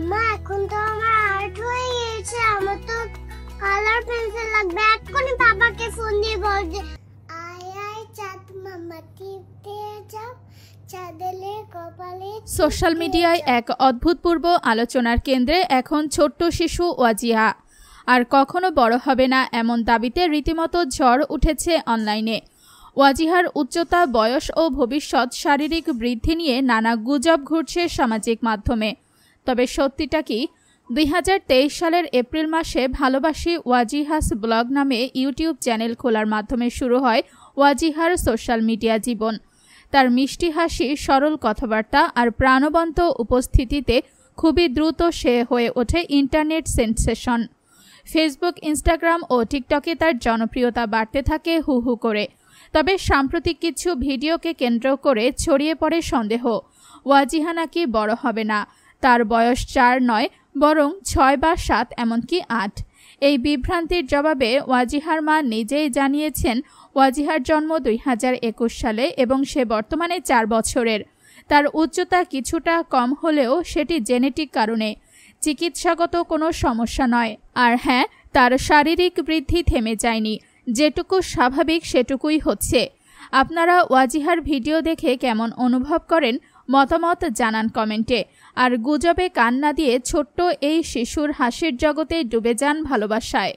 আম্মা এখন তো আমার আর্ট হয়ে গেছে, আমার তো কালার পেন্সিল লাগবে। এক্ষুনি বাবাকে ফোন দিয়ে বল যে আয় আয় চাঁদ মামা টিপতে যাও চাঁদেলে কপালে। সোশ্যাল মিডিয়ায় এক অভূতপূর্ব আলোচনার কেন্দ্রে এখন ছোট্ট শিশু ওয়াজিহা। আর কখনো বড় হবে না এমন দাবিতে রীতিমতো ঝড় উঠেছে অনলাইনে। ওয়াজিহার উচ্চতা, বয়স ও ভবিষ্যৎ শারীরিক বৃদ্ধি নিয়ে নানা গুজব ঘুরছে সামাজিক মাধ্যমে। তবে সত্যিটা কি? 2023 সালের এপ্রিল মাসে ভালোবাসি ওয়াজিহাস ব্লগ নামে ইউটিউব চ্যানেল খোলার মাধ্যমে শুরু হয় ওয়াজিহার সোশ্যাল মিডিয়া জীবন। তার মিষ্টি হাসি, সরল কথাবার্তা আর প্রাণবন্ত উপস্থিতিতে খুবই দ্রুত সে হয়ে ওঠে ইন্টারনেট সেন্সেশন। ফেসবুক, ইনস্টাগ্রাম ও টিকটকে তার জনপ্রিয়তা বাড়তে থাকে হু হু করে। তবে সাম্প্রতিক কিছু ভিডিওকে কেন্দ্র করে ছড়িয়ে পড়ে সন্দেহ, ওয়াজিহা নাকি বড় হবে না। তার বয়স 4 নয়, বরং 6 বা 7, এমনকি 8। এই বিভ্রান্তির জবাবে ওয়াজিহার মা নিজেই জানিয়েছেন ওয়াজিহার জন্ম 2021 সালে এবং সে বর্তমানে 4 বছরের। তার উচ্চতা কিছুটা কম হলেও সেটি জেনেটিক কারণে, চিকিৎসাগত কোনো সমস্যা নয়। আর হ্যাঁ, তার শারীরিক বৃদ্ধি থেমে যায়নি, যেটুকু স্বাভাবিক সেটুকুই হচ্ছে। আপনারা ওয়াজিহার ভিডিও দেখে কেমন অনুভব করেন মতামত জানান কমেন্টে। আর গুজবে কান না দিয়ে ছোট্ট এই শিশুর হাসির জগতে ডুবে যান ভালোবাসায়।